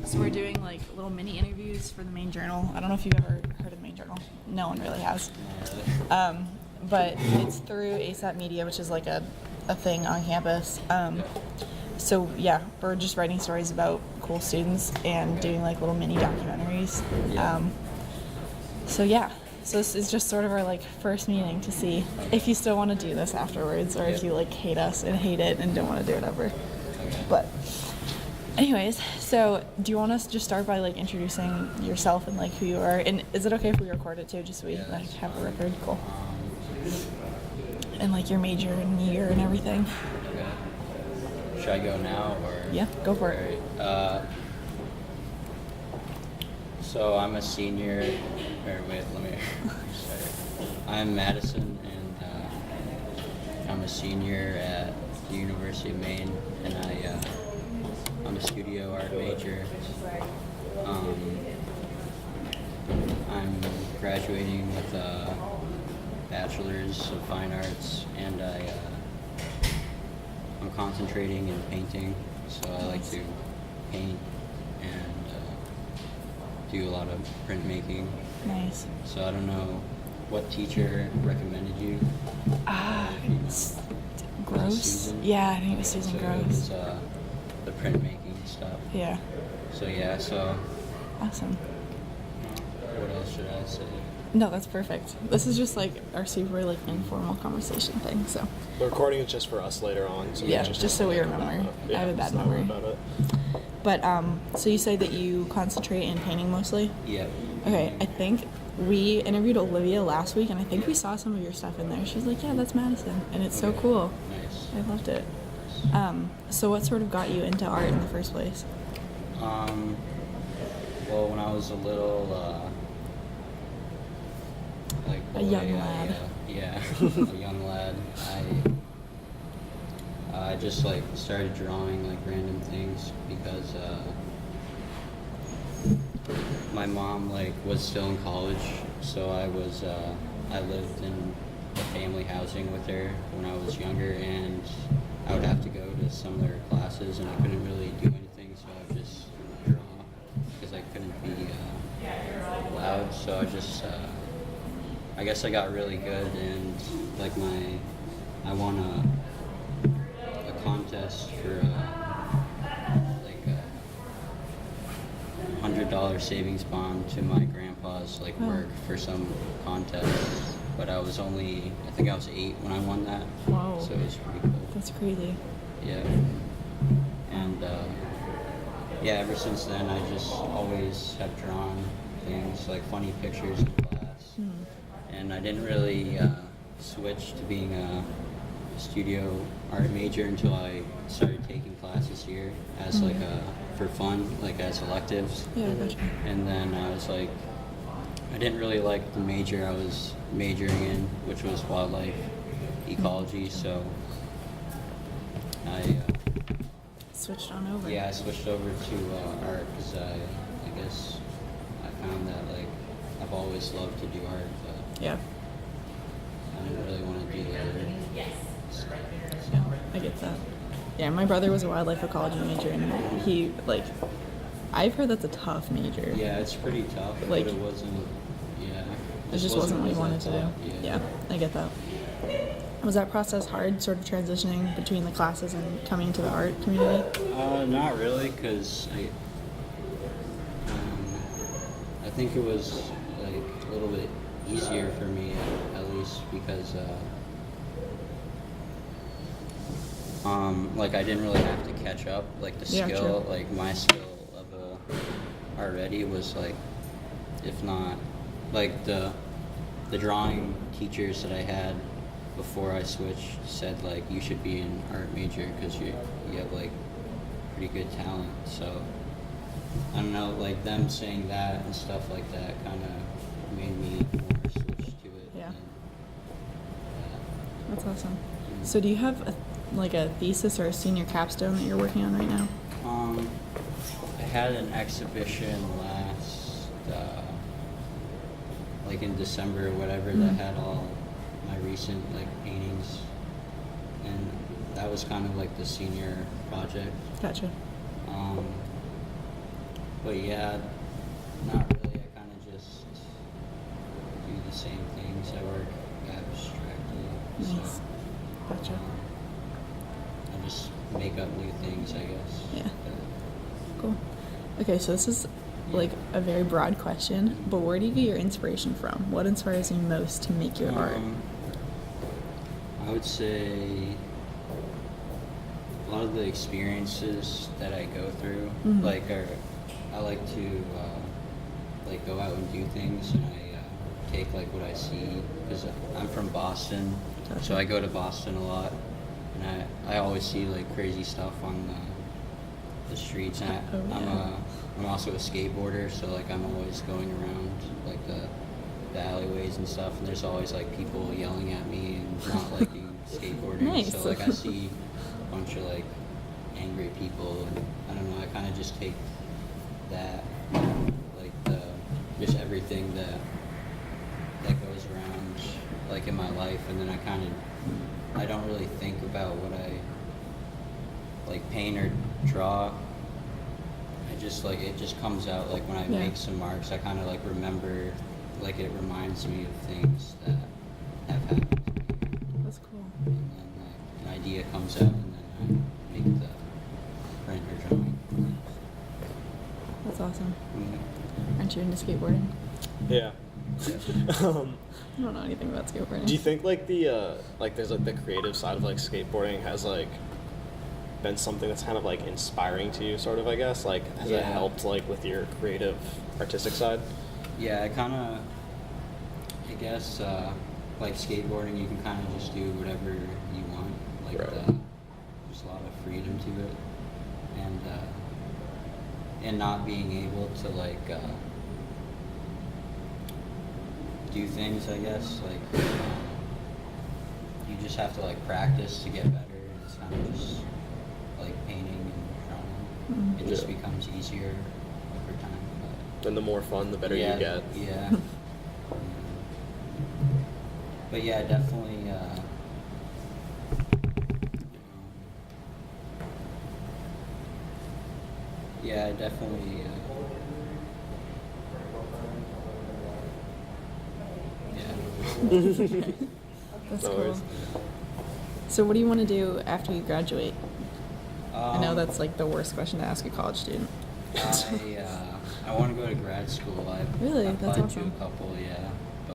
So we're doing like little mini interviews for the main journal. I don't know if you've ever heard of the main journal. No one really has. But it's through ASAP Media, which is like a thing on campus. So yeah, we're just writing stories about cool students and doing like little mini documentaries. So this is just sort of our like first meeting to see if you still want to do this afterwards, or if you like hate us and hate it and don't want to do it ever. But anyways, so do you want us to just start by like introducing yourself and like who you are? And is it okay if we record it too, just so we like have a record? Cool. And like your major and year and everything. Okay. Should I go now or? Yeah, go for it. So I'm a senior. Let me start. I'm Madison, and I'm a senior at the University of Maine, and I'm a studio art major. I'm graduating with a bachelor's of fine arts, and I'm concentrating in painting. So I like to paint and do a lot of printmaking. Nice. So I don't know what teacher recommended you. It's Gross. Yeah, I think it was Susan Gross. It was the printmaking stuff. Yeah. So Awesome. what else should I say? No, that's perfect. This is just like our super like informal conversation thing. So The recording is just for us later on. So yeah, just so we remember. I have a bad memory. About it. But so you say that you concentrate in painting mostly? Yeah. Okay, I think we interviewed Olivia last week, and I think we saw some of your stuff in there. She's like, yeah, that's Madison, and it's so cool. Nice. I loved it. So what sort of got you into art in the first place? Well, when I was a little, A young lad. A young lad, I just like started drawing like random things because my mom like was still in college, so I lived in a family housing with her when I was younger, and I would have to go to some of their classes, and I couldn't really do anything, so I would just draw because I couldn't be loud. So I guess I got really good, and like I won a contest for like a $100 savings bond to my grandpa's like work for some contest. But I think I was 8 when I won that. Wow. So it was pretty cool. That's crazy. Yeah. And ever since then I just always have drawn things like funny pictures in class. And I didn't really switch to being a studio art major until I started taking classes here as like for fun, like as electives. Yeah, I gotcha. And then I was like, I didn't really like the major I was majoring in, which was wildlife ecology, so I Switched on over. I switched over to art because I guess I found that like I've always loved to do art, but Yeah. I didn't really want to do that. Yeah, I get that. Yeah, my brother was a wildlife ecology major, and he like, I've heard that's a tough major. Yeah, it's pretty tough, Like- but it wasn't. Yeah, It just wasn't what you as I wanted to do. thought, Yeah, I get that. Was that process hard, sort of transitioning between the classes and coming into the art community? Not really, because I think it was like a little bit easier for me at least because like I didn't really have to catch up. Like the Yeah, skill, true. like my skill level already was like, if not, like the drawing teachers that I had before I switched said like you should be an art major because you have like pretty good talent. So I don't know, like them saying that and stuff like that kind of made me more switch to it. Yeah. And, That's awesome. So do you have a thesis or a senior capstone that you're working on right now? I had an exhibition last, like in December or whatever, that had all my recent like paintings, and that was kind of like the senior project. Gotcha. But yeah, not really. I kind of just do the same things. I work abstractly. Nice. So, Gotcha. I just make up new things, I guess. Yeah. Cool. Okay, so this is like a very broad question, but where do you get your inspiration from? What inspires you most to make your art? I would say a lot of the experiences that I go through, like I like to like go out and do things, and I take like what I see, because I'm from Boston, so I go to Boston a lot, and I always see like crazy stuff on the streets, and I'm also a skateboarder, so like I'm always going around like the alleyways and stuff, and there's always like people yelling at me and not liking skateboarding. Nice. So like I see a bunch of like angry people, and I don't know, I kind of just take that, like just everything that goes around like in my life, and then I don't really think about what I like paint or draw. I just like, it just comes out like when I make some marks. I kind of like remember, like it reminds me of things that have happened to me. That's cool. And then like an idea comes out, and then I make the print or drawing. That's awesome. Yeah. Aren't you into skateboarding? Yeah. I don't know anything about skateboarding. Do you think like the like there's like the creative side of like skateboarding has like been something that's kind of like inspiring to you, sort of, I guess? Like, has it helped like with your creative artistic side? Yeah, I guess like skateboarding, you can kind of just do whatever you want, like there's a lot of freedom to it, and not being able to like do things, I guess, like you just have to like practice to get better, and it's not just like painting and drawing. It just becomes easier over time. And the more fun, the better you get. Yeah. But yeah, definitely. Yeah, definitely. That's No cool. worries. So what do you want to do after you graduate? I know Um, that's like the worst question to ask a college student. I want to go to grad school. Really? I That's applied awesome. to a couple, yeah.